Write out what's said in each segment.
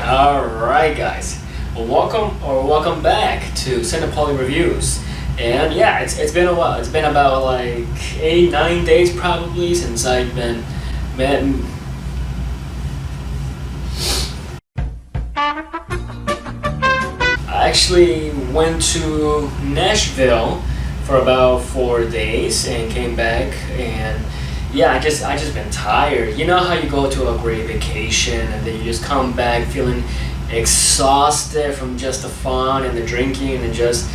Alright guys, well, welcome back to Cinepoly Reviews. And yeah, it's been a while. It's been about like 8-9 days probably since I've been I actually went to Nashville for about 4 days and came back, and yeah, I just been tired. You know how you go to a great vacation and then you just come back feeling exhausted from just the fun and the drinking and just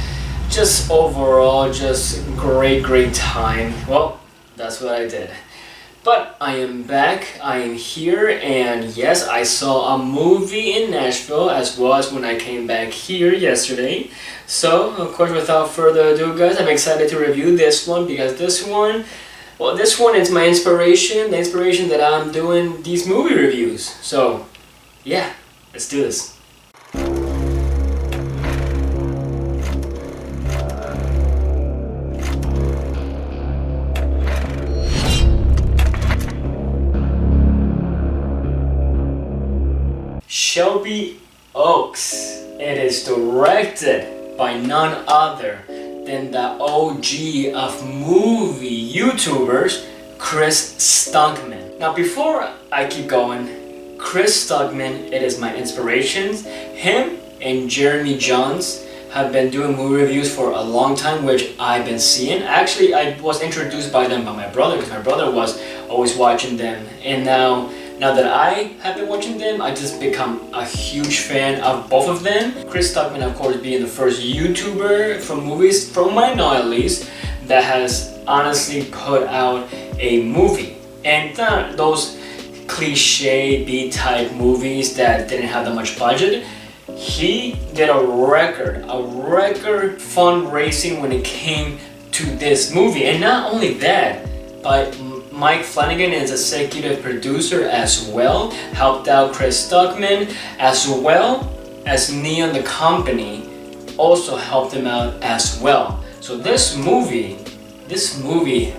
overall just great time. Well, that's what I did. But I am back, I am here, and yes, I saw a movie in Nashville as well as when I came back here yesterday. So, of course, without further ado, guys, I'm excited to review this one because this one is my inspiration, the inspiration that I'm doing these movie reviews. So, yeah, let's do this. Shelby Oaks. It is directed by none other than the OG of movie YouTubers, Chris Stuckmann. Now before I keep going, Chris Stuckmann, it is my inspirations. Him and Jeremy Johns have been doing movie reviews for a long time, which I've been seeing. Actually, I was introduced by them by my brother because my brother was always watching them, and now that I have been watching them, I just become a huge fan of both of them. Chris Stuckmann, of course, being the first YouTuber from movies, from my know at least, that has honestly put out a movie. And not those cliche B-type movies that didn't have that much budget. He did a record fundraising when it came to this movie. And not only that, but Mike Flanagan is executive producer as well, helped out Chris Stuckmann, as well as Neon the company also helped him out as well. So this movie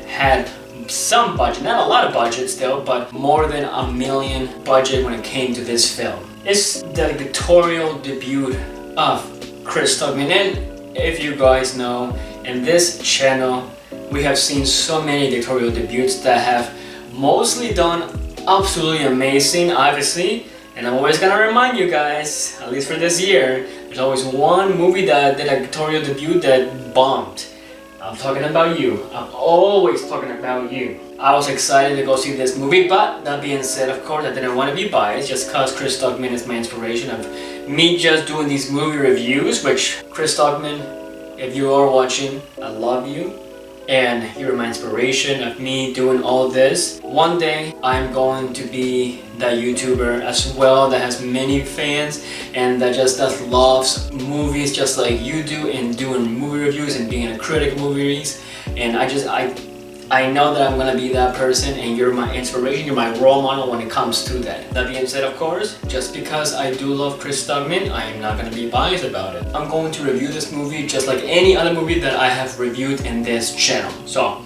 had some budget, not a lot of budget still, but more than $1 million budget when it came to this film. It's the directorial debut of Chris Stuckmann, and if you guys know, in this channel we have seen so many directorial debuts that have mostly done absolutely amazing, obviously, and I'm always gonna remind you guys, at least for this year, there's always one movie that did a directorial debut that bombed. I'm talking about you. I'm always talking about you. I was excited to go see this movie, but that being said, of course, I didn't want to be biased just because Chris Stuckmann is my inspiration of me just doing these movie reviews, which, Chris Stuckmann, if you are watching, I love you. And you're my inspiration of me doing all this. One day I'm going to be that YouTuber as well that has many fans and that just loves movies just like you do, and doing movie reviews and being a critic of movies. And I know that I'm gonna be that person, and you're my inspiration, you're my role model when it comes to that. That being said, of course, just because I do love Chris Stuckmann, I am not gonna be biased about it. I'm going to review this movie just like any other movie that I have reviewed in this channel. So,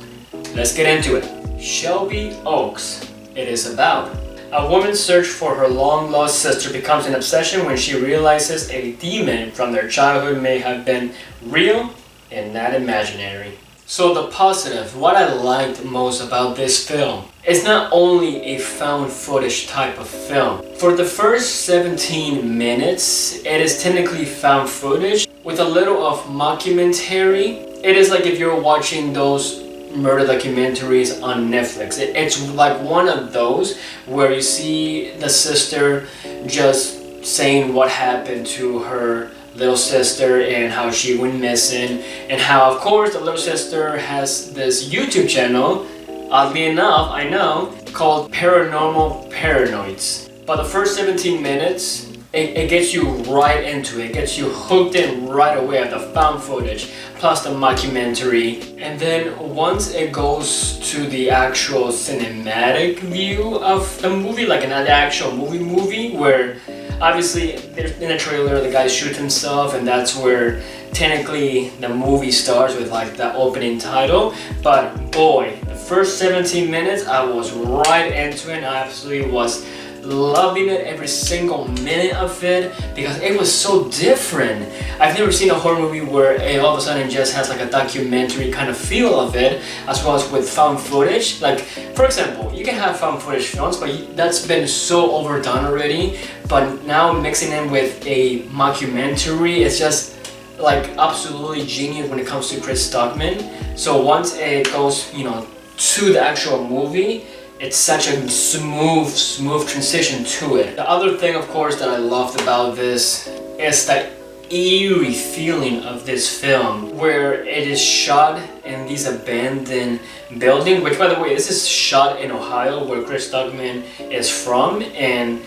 let's get into it. Shelby Oaks. It is about a woman's search for her long-lost sister becomes an obsession when she realizes a demon from their childhood may have been real and not imaginary. So the positive, what I liked most about this film, is not only a found footage type of film. For the first 17 minutes, it is technically found footage with a little of mockumentary. It is like if you're watching those murder documentaries on Netflix. It's like one of those where you see the sister just saying what happened to her little sister and how she went missing, and how, of course, the little sister has this YouTube channel, oddly enough, I know, called Paranormal Paranoids. But the first 17 minutes, it gets you right into it. It gets you hooked in right away at the found footage, plus the mockumentary. And then once it goes to the actual cinematic view of the movie, like an actual movie where obviously in the trailer the guy shoots himself, and that's where technically the movie starts with like the opening title. But boy, the first 17 minutes I was right into it, and I absolutely was loving it, every single minute of it, because it was so different. I've never seen a horror movie where it all of a sudden just has like a documentary kind of feel of it, as well as with found footage. Like, for example, you can have found footage films, but that's been so overdone already. But now mixing in with a mockumentary, it's just like absolutely genius when it comes to Chris Stuckmann. So once it goes, you know, to the actual movie, it's such a smooth transition to it. The other thing, of course, that I loved about this is that eerie feeling of this film, where it is shot in these abandoned buildings, which, by the way, this is shot in Ohio, where Chris Stuckmann is from, and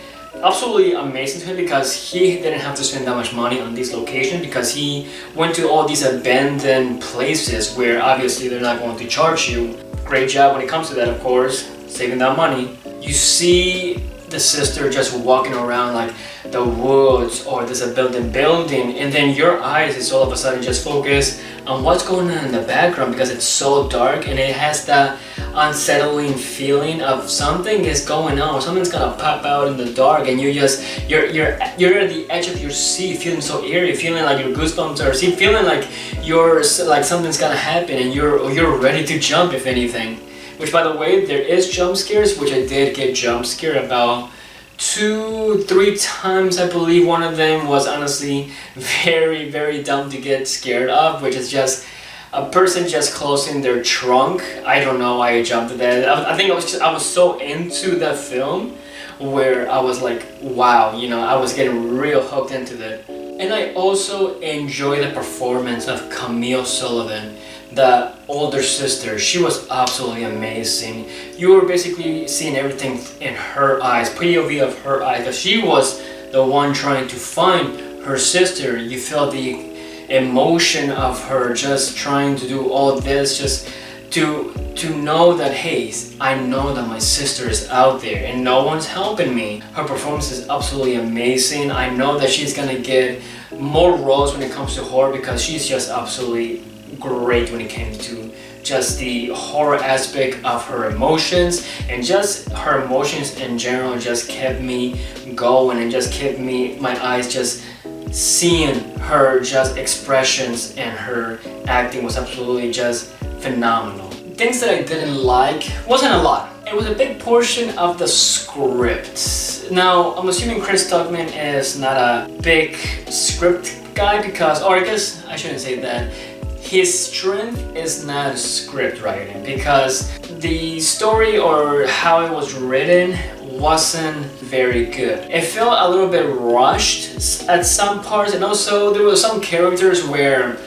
absolutely amazing to him because he didn't have to spend that much money on these locations, because he went to all these abandoned places where obviously they're not going to charge you. Great job when it comes to that, of course, saving that money. You see the sister just walking around like the woods or this abandoned building, and then your eyes is all of a sudden just focused on what's going on in the background, because it's so dark and it has that unsettling feeling of something is going on, something's gonna pop out in the dark, and you're at the edge of your seat, feeling so eerie, feeling like your goosebumps are, feeling like something's gonna happen, and you're ready to jump, if anything. Which, by the way, there is jump scares, which I did get jump scared about 2-3 times. I believe one of them was honestly very, very dumb to get scared of, which is just a person just closing their trunk. I don't know why I jumped at that. I think I was so into the film where I was like, wow, you know, I was getting real hooked into that. And I also enjoy the performance of Camille Sullivan, the older sister. She was absolutely amazing. You were basically seeing everything in her eyes, POV of her eyes, because she was the one trying to find her sister. You felt the emotion of her just trying to do all this, just to know that, hey, I know that my sister is out there and no one's helping me. Her performance is absolutely amazing. I know that she's gonna get more roles when it comes to horror, because she's just absolutely great when it came to just the horror aspect of her emotions, and just her emotions in general just kept me going and just kept my eyes just seeing her just expressions, and her acting was absolutely just phenomenal. Things that I didn't like wasn't a lot. It was a big portion of the script. Now, I'm assuming Chris Stuckmann is not a big script guy, because, or I guess I shouldn't say that. His strength is not script writing, because the story or how it was written wasn't very good. It felt a little bit rushed at some parts, and also there were some characters where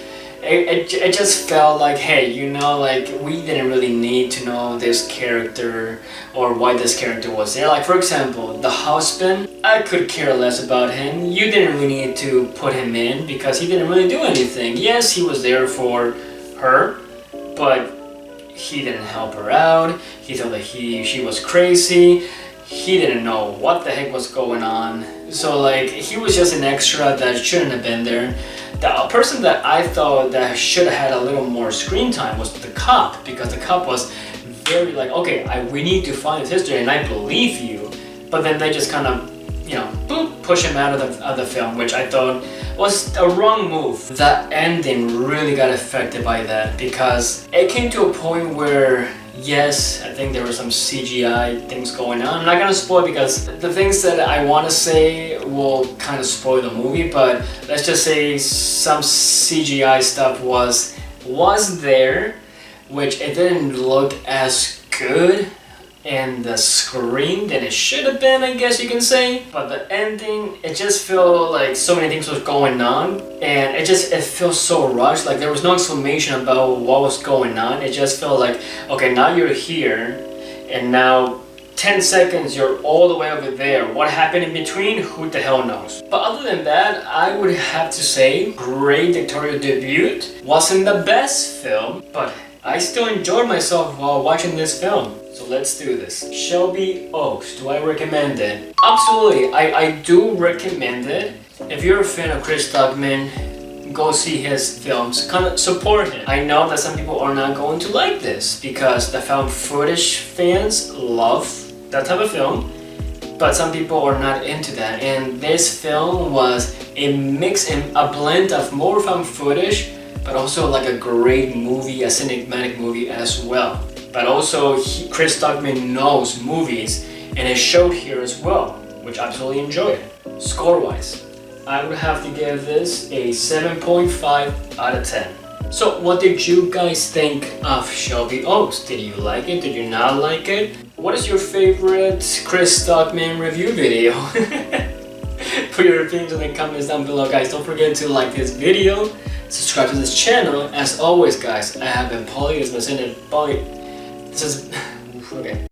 it just felt like, hey, you know, like we didn't really need to know this character or why this character was there. Like, for example, the husband, I could care less about him. You didn't really need to put him in because he didn't really do anything. Yes, he was there for her, but he didn't help her out. He thought that she was crazy. He didn't know what the heck was going on. So like, he was just an extra that shouldn't have been there. The person that I thought that should have had a little more screen time was the cop, because the cop was very like, okay, we need to find his history and I believe you, but then they just kind of, you know, boop, push him out of the film, which I thought was a wrong move. The ending really got affected by that, because it came to a point where, yes, I think there were some CGI things going on. I'm not gonna spoil, because the things that I want to say will kind of spoil the movie, but let's just say some CGI stuff was there, which it didn't look as good in the screen than it should have been, I guess you can say. But the ending, it just felt like so many things was going on, and it feels so rushed. Like there was no explanation about what was going on. It just felt like, okay, now you're here, and now 10 seconds you're all the way over there. What happened in between? Who the hell knows? But other than that, I would have to say great directorial debut. Wasn't the best film, but I still enjoyed myself while watching this film. So let's do this. Shelby Oaks, do I recommend it? Absolutely, I do recommend it. If you're a fan of Chris Stuckmann, go see his films, kind of support him. I know that some people are not going to like this, because the found footage fans love that type of film. but some people are not into that. And this film was a mix and a blend of more found footage, but also like a great movie, a cinematic movie as well. But also Chris Stuckmann knows movies, and it showed here as well, which I absolutely enjoyed. Score-wise, I would have to give this a 7.5 out of 10. So what did you guys think of Shelby Oaks? Did you like it? Did you not like it? What is your favorite Chris Stuckmann review video? Put your opinions in the comments down below, guys. Don't forget to like this video, subscribe to this channel. As always, guys, I have been Polly. This has been Polly. This is okay.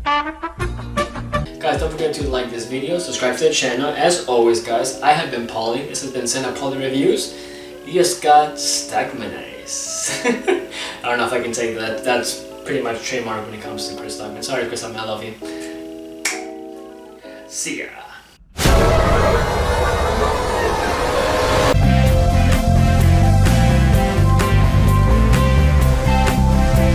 Guys, don't forget to like this video, subscribe to the channel. As always, guys, I have been Polly. This has been Sena Polly Reviews. You just got Stuckmannized. I don't know if I can say that. That's pretty much trademark when it comes to Chris Stuckmann. Sorry, Chris Stuckmann, I love you. See ya.